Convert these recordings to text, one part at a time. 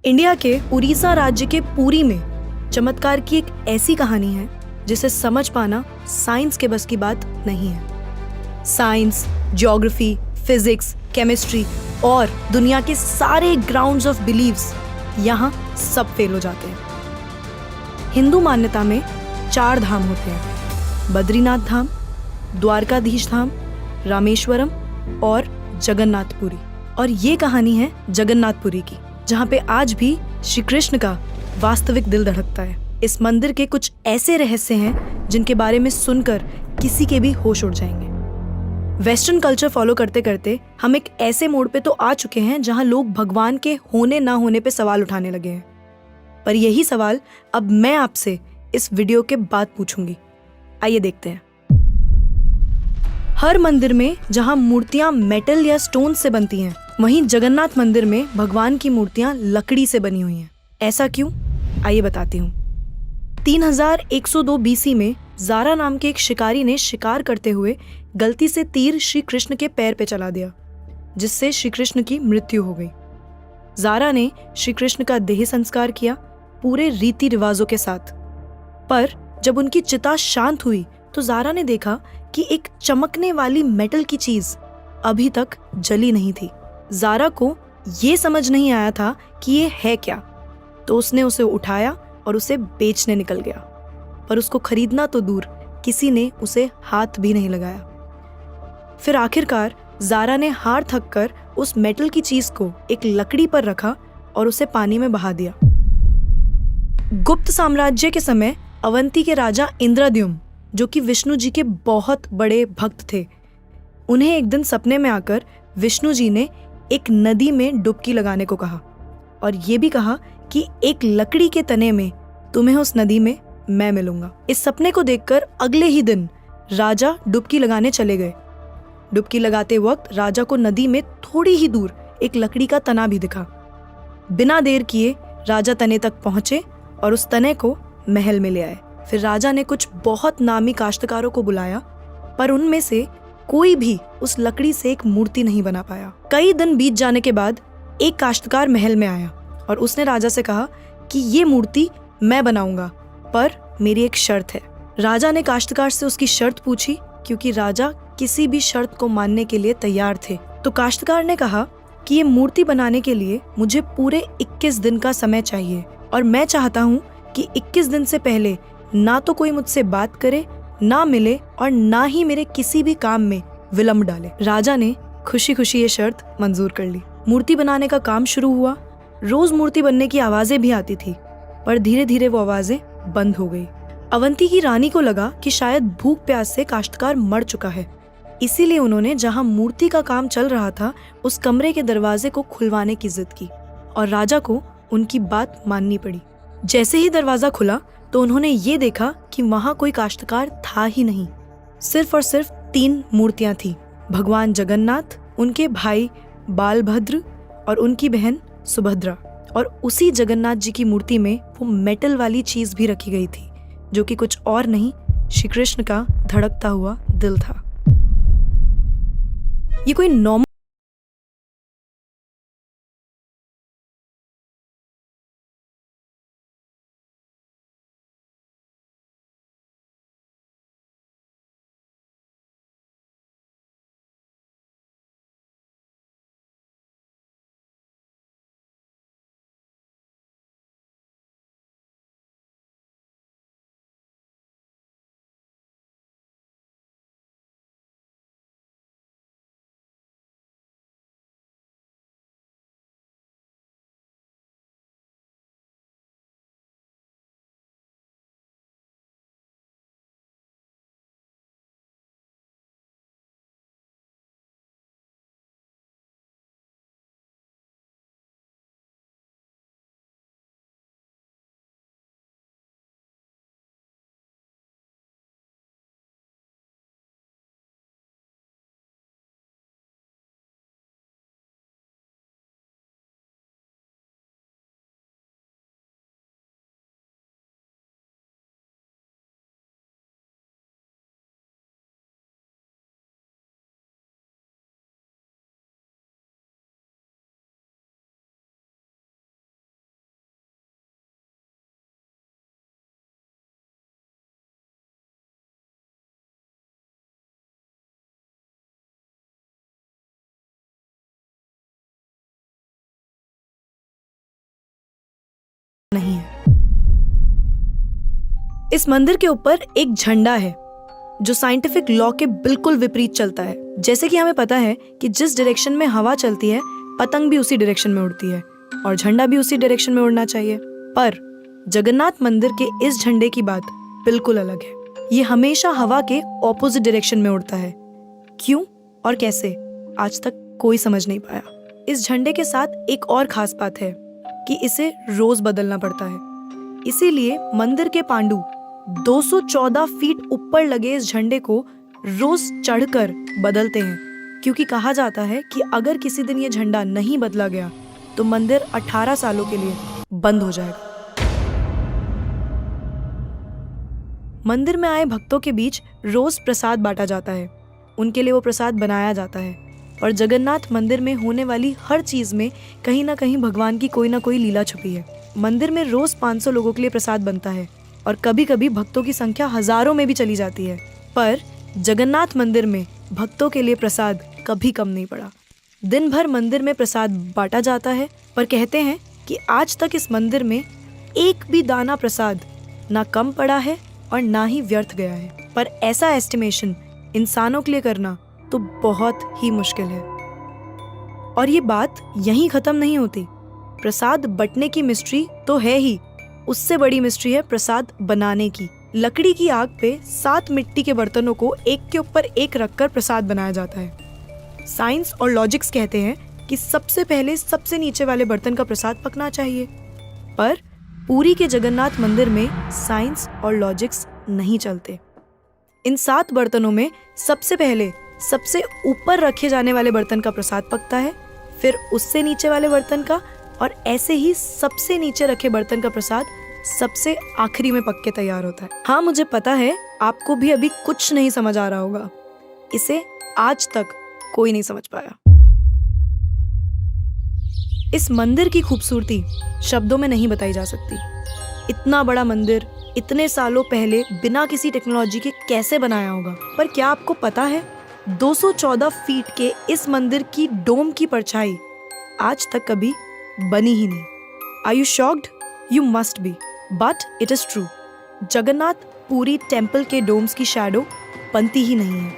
India के उड़ीसा राज्य के पुरी में चमत्कार की एक ऐसी कहानी है जिसे समझ पाना साइंस के बस की बात नहीं है। साइंस, ज्योग्राफी, फिजिक्स, केमिस्ट्री और दुनिया के सारे ग्राउंड्स ऑफ बिलीव्स यहाँ सब फेल हो जाते हैं। हिंदू मान्यता में 4 धाम होते हैं: बद्रीनाथ धाम, द्वारकाधीश धाम, रामेश्वरम और जगन्नाथपुरी। और ये कहानी है जगन्नाथपुरी की, जहाँ पे आज भी श्री कृष्ण का वास्तविक दिल धड़कता है। इस मंदिर के कुछ ऐसे रहस्य हैं जिनके बारे में सुनकर किसी के भी होश उड़ जाएंगे। वेस्टर्न कल्चर फॉलो करते करते हम एक ऐसे मोड़ पे तो आ चुके हैं जहाँ लोग भगवान के होने ना होने पे सवाल उठाने लगे हैं। पर यही सवाल अब मैं आपसे इस वीडियो के बाद पूछूंगी। आइए देखते हैं। हर मंदिर में जहाँ मूर्तियां मेटल या स्टोन से बनती हैं, वहीं जगन्नाथ मंदिर में भगवान की मूर्तियां लकड़ी से बनी हुई हैं। ऐसा क्यों? आइए बताती हूँ। 3102 बीसी में जारा नाम के एक शिकारी ने शिकार करते हुए गलती से तीर श्री कृष्ण के पैर पे चला दिया, जिससे श्री कृष्ण की मृत्यु हो गई। जारा ने श्री कृष्ण का देह संस्कार किया पूरे रीति रिवाजों के साथ। पर जब उनकी चिता शांत हुई तो जारा ने देखा कि एक चमकने वाली मेटल की चीज अभी तक जली नहीं थी। जारा को ये समझ नहीं आया था कि ये है क्या, तो उसने उसे उठाया और उसे बेचने निकल गया। पर उसको खरीदना तो दूर, किसी ने उसे हाथ भी नहीं लगाया। फिर आखिरकार जारा ने हार थक कर उस मेटल की चीज को एक लकड़ी पर रखा और उसे पानी में बहा दिया। गुप्त साम्राज्य के समय अवंती के राजा इंद्रद्युम्न, जो कि विष्णु जी के बहुत बड़े भक्त थे, उन्हें एक दिन सपने में आकर विष्णु जी ने एक नदी में डुबकी लगाने को कहा और ये भी कहा कि एक लकड़ी के तने में तुम्हें उस नदी में मैं मिलूंगा। इस सपने को देखकर अगले ही दिन राजा डुबकी लगाने चले गए। डुबकी लगाते वक्त राजा को नदी में थोड़ी ही दूर एक लकड़ी का तना भी दिखा। बिना देर किए राजा तने तक पहुंचे और उस तने को महल में ले आए। फिर राजा ने कुछ बहुत नामी काश्तकारों को बुलाया, पर उनमें से कोई भी उस लकड़ी से एक मूर्ति नहीं बना पाया। कई दिन बीत जाने के बाद एक काश्तकार महल में आया और उसने राजा से कहा कि ये मूर्ति मैं बनाऊंगा, पर मेरी एक शर्त है। राजा ने काश्तकार से उसकी शर्त पूछी, क्योंकि राजा किसी भी शर्त को मानने के लिए तैयार थे। तो काश्तकार ने कहा कि ये मूर्ति बनाने के लिए मुझे पूरे 21 दिन का समय चाहिए और मैं चाहता हूँ कि 21 दिन से पहले ना तो कोई मुझसे बात करे, ना मिले और ना ही मेरे किसी भी काम में विलंब डाले। राजा ने खुशी खुशी ये शर्त मंजूर कर ली। मूर्ति बनाने का काम शुरू हुआ। रोज मूर्ति बनने की आवाजें भी आती थी, पर धीरे धीरे वो आवाजें बंद हो गई। अवंती की रानी को लगा कि शायद भूख प्यास से काश्तकार मर चुका है, इसीलिए उन्होंने जहाँ मूर्ति का काम चल रहा था उस कमरे के दरवाजे को खुलवाने की जिद की और राजा को उनकी बात माननी पड़ी। जैसे ही दरवाजा खुला तो उन्होंने ये देखा कि वहां कोई काश्तकार था ही नहीं। सिर्फ और सिर्फ 3 मूर्तियां थी: भगवान जगन्नाथ, उनके भाई बालभद्र और उनकी बहन सुभद्रा। और उसी जगन्नाथ जी की मूर्ति में वो मेटल वाली चीज भी रखी गई थी, जो कि कुछ और नहीं, श्री कृष्ण का धड़कता हुआ दिल था। ये कोई नॉर्मल नहीं है। इस मंदिर के ऊपर एक झंडा है जो साइंटिफिक लॉ के बिल्कुल विपरीत चलता है। जैसे कि हमें पता है कि जिस डायरेक्शन में हवा चलती है पतंग भी उसी डायरेक्शन में उड़ती है और झंडा भी उसी डायरेक्शन में उड़ना चाहिए। पर जगन्नाथ मंदिर के इस झंडे की बात बिल्कुल अलग है। ये हमेशा हवा के ऑपोजिट डायरेक्शन में उड़ता है। क्यों और कैसे आज तक कोई समझ नहीं पाया। इस झंडे के साथ एक और खास बात है कि इसे रोज बदलना पड़ता है। इसीलिए मंदिर के पांडु 214 फीट ऊपर लगे इस झंडे को रोज चढ़कर बदलते हैं, क्योंकि कहा जाता है कि अगर किसी दिन ये झंडा नहीं बदला गया तो मंदिर 18 सालों के लिए बंद हो जाएगा। मंदिर में आए भक्तों के बीच रोज प्रसाद बांटा जाता है। उनके लिए वो प्रसाद बनाया जाता है और जगन्नाथ मंदिर में होने वाली हर चीज में कहीं ना कहीं भगवान की कोई ना कोई लीला छुपी है। मंदिर में रोज 500 लोगों के लिए प्रसाद बनता है और कभी कभी भक्तों की संख्या हजारों में भी चली जाती है। पर जगन्नाथ मंदिर में भक्तों के लिए प्रसाद कभी कम नहीं पड़ा। दिन भर मंदिर में प्रसाद बांटा जाता है, पर कहते हैं कि आज तक इस मंदिर में एक भी दाना प्रसाद ना कम पड़ा है और ना ही व्यर्थ गया है। पर ऐसा एस्टिमेशन इंसानों के लिए करना तो बहुत ही मुश्किल है। और ये बात यहीं खत्म नहीं होती। प्रसाद बंटने की मिस्ट्री तो है ही, उससे बड़ी मिस्ट्री है प्रसाद बनाने की। लकड़ी की आग पे 7 मिट्टी के बर्तनों को एक के ऊपर एक रखकर प्रसाद बनाया जाता है। साइंस और लॉजिक्स कहते हैं कि सबसे पहले सबसे नीचे वाले बर्तन का प्रसाद पकना चाहिए। पर पुरी के जगन्नाथ मंदिर में साइंस और लॉजिक्स नहीं चलते। इन 7 बर्तनों में सबसे पहले सबसे ऊपर रखे जाने वाले बर्तन का प्रसाद पकता है, फिर उससे नीचे वाले बर्तन का, और ऐसे ही सबसे नीचे रखे बर्तन का प्रसाद सबसे आखिरी में पक के तैयार होता है। हाँ, मुझे पता है आपको भी अभी कुछ नहीं समझ आ रहा होगा। इसे आज तक कोई नहीं समझ पाया। इस मंदिर की खूबसूरती शब्दों में नहीं बताई जा सकती। इतना बड़ा मंदिर इतने सालों पहले बिना किसी टेक्नोलॉजी के कैसे बनाया होगा। पर क्या आपको पता है 214 फीट के इस मंदिर की डोम की परछाई आज तक कभी बनी ही नहीं। Are you shocked? You must be, but it is true. Jagannath Puri temple के डोम्स की शैडो बनती ही नहीं है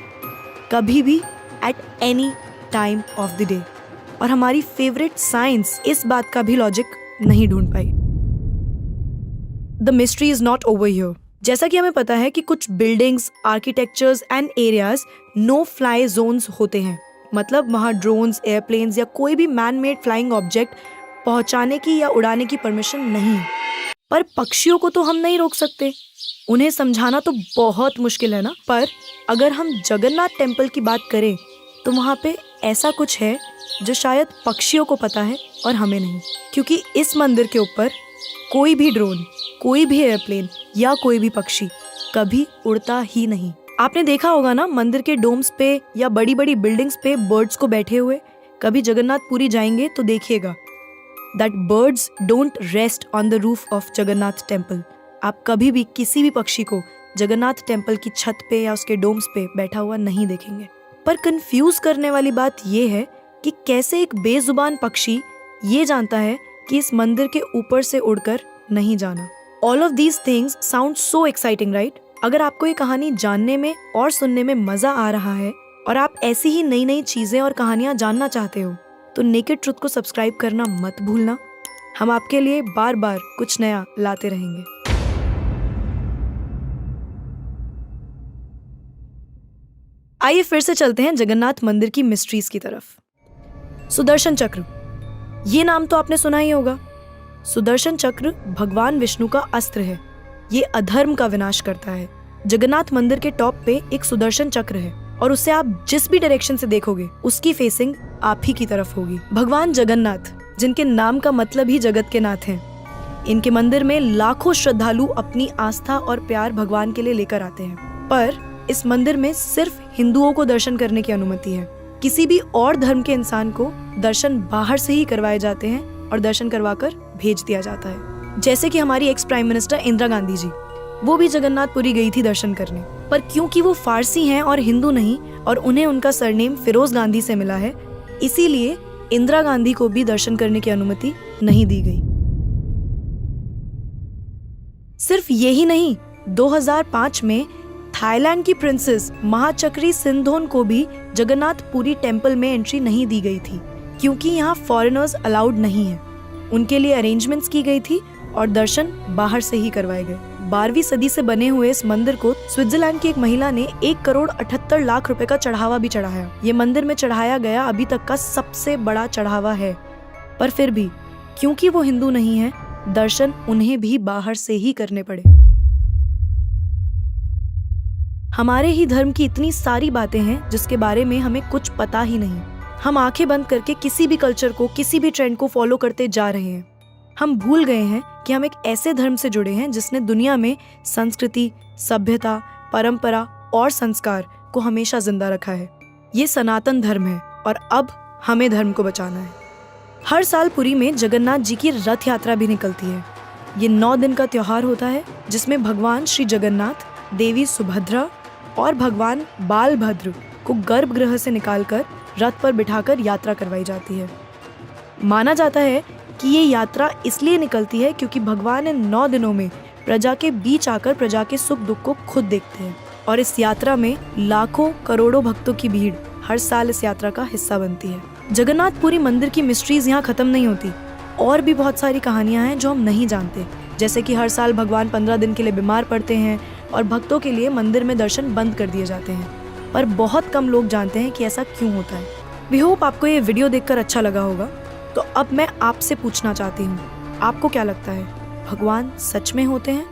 कभी भी, at any time of the day. और हमारी फेवरेट साइंस इस बात का भी लॉजिक नहीं ढूंढ पाई। The mystery is not over here. जैसा कि हमें पता है कि कुछ buildings, architectures and areas no fly zones होते हैं, मतलब वहाँ ड्रोन्स, एयरप्लेन्स या कोई भी मैन मेड फ्लाइंग ऑब्जेक्ट पहुंचाने की या उड़ाने की परमिशन नहीं है। पर पक्षियों को तो हम नहीं रोक सकते, उन्हें समझाना तो बहुत मुश्किल है ना। पर अगर हम जगन्नाथ टेम्पल की बात करें तो वहाँ पे ऐसा कुछ है जो शायद पक्षियों को पता है और हमें नहीं, क्योंकि इस मंदिर के ऊपर कोई भी ड्रोन, कोई भी एयरप्लेन या कोई भी पक्षी कभी उड़ता ही नहीं। आपने देखा होगा ना मंदिर के डोम्स पे या बड़ी बड़ी बिल्डिंग्स पे बर्ड्स को बैठे हुए। कभी जगन्नाथपुरी जाएंगे तो देखिएगा that birds don't rest on the roof of Jagannath temple. आप कभी भी किसी भी पक्षी को जगन्नाथ टेम्पल की छत पे या उसके डोम्स पे बैठा हुआ नहीं देखेंगे। पर कंफ्यूज करने वाली बात यह है कि कैसे एक बेजुबान पक्षी ये जानता है कि इस मंदिर के ऊपर से उड़कर नहीं जाना। All of these things sound so exciting, right? अगर आपको ये कहानी जानने में और सुनने में मजा आ रहा है और आप ऐसी ही नई नई चीजें और कहानियां जानना चाहते हो तो नेकेड ट्रुथ को सब्सक्राइब करना मत भूलना। हम आपके लिए बार बार कुछ नया लाते रहेंगे। आइए फिर से चलते हैं जगन्नाथ मंदिर की मिस्ट्रीज की तरफ। सुदर्शन चक्र, ये नाम तो आपने सुना ही होगा। सुदर्शन चक्र भगवान विष्णु का अस्त्र है। ये अधर्म का विनाश करता है। जगन्नाथ मंदिर के टॉप पे एक सुदर्शन चक्र है और उसे आप जिस भी डायरेक्शन से देखोगे उसकी फेसिंग आप ही की तरफ होगी। भगवान जगन्नाथ, जिनके नाम का मतलब ही जगत के नाथ हैं, इनके मंदिर में लाखों श्रद्धालु अपनी आस्था और प्यार भगवान के लिए लेकर आते हैं। पर इस मंदिर में सिर्फ हिंदुओं को दर्शन करने की अनुमति है। किसी भी और धर्म के इंसान को दर्शन बाहर से ही करवाए जाते हैं और दर्शन करवाकर भेज दिया जाता है। जैसे कि हमारी ex prime minister Indira Gandhi ji, वो भी जगन्नाथपुरी गई थी दर्शन करने, पर क्योंकि वो फारसी हैं और हिंदू नहीं और उन्हें उनका सरनेम फिरोज गांधी से मिला है, इसीलिए इंदिरा गांधी को भी दर्शन करने की अनुमति नहीं दी गई। सिर्फ यही नहीं, 2005 में थाईलैंड की प्रिंसेस महाचक्री सिंधोन को भी जगन्नाथ पुरी टेम्पल में एंट्री नहीं दी गई थी, क्योंकि यहाँ फॉरेनर्स अलाउड नहीं है। उनके लिए अरेंजमेंट्स की गई थी और दर्शन बाहर से ही करवाए गए। 12वीं सदी से बने हुए इस मंदिर को स्विट्जरलैंड की एक महिला ने 1,78,00,000 रुपए का चढ़ावा भी चढ़ाया। ये मंदिर में चढ़ाया गया अभी तक का सबसे बड़ा चढ़ावा है। पर फिर भी क्योंकि वो हिंदू नहीं है, दर्शन उन्हें भी बाहर से ही करने पड़े। हमारे ही धर्म की इतनी सारी बातें हैं जिसके बारे में हमें कुछ पता ही नहीं। हम आंखें बंद करके किसी भी कल्चर को, किसी भी ट्रेंड को फॉलो करते जा रहे हैं। हम भूल गए हैं कि हम एक ऐसे धर्म से जुड़े हैं जिसने दुनिया में संस्कृति, सभ्यता, परंपरा और संस्कार को हमेशा जिंदा रखा है। ये सनातन धर्म है और अब हमें धर्म को बचाना है। हर साल पुरी में जगन्नाथ जी की रथ यात्रा भी निकलती है। ये 9 दिन का त्योहार होता है जिसमें भगवान श्री जगन्नाथ, देवी सुभद्रा और भगवान बालभद्र को गर्भगृह से निकालकर रथ पर बिठाकर यात्रा करवाई जाती है। माना जाता है कि ये यात्रा इसलिए निकलती है क्योंकि भगवान इन 9 दिनों में प्रजा के बीच आकर प्रजा के सुख दुख को खुद देखते हैं और इस यात्रा में लाखों करोड़ों भक्तों की भीड़ हर साल इस यात्रा का हिस्सा बनती है। जगन्नाथपुरी मंदिर की मिस्ट्रीज यहाँ खत्म नहीं होती। और भी बहुत सारी कहानियां हैं जो हम नहीं जानते, जैसे कि हर साल भगवान 15 दिन के लिए बीमार पड़ते हैं और भक्तों के लिए मंदिर में दर्शन बंद कर दिए जाते हैं। पर बहुत कम लोग जानते हैं कि ऐसा क्यों होता है। वी होप आपको ये वीडियो देखकर अच्छा लगा होगा। तो अब मैं आपसे पूछना चाहती हूँ, आपको क्या लगता है, भगवान सच में होते हैं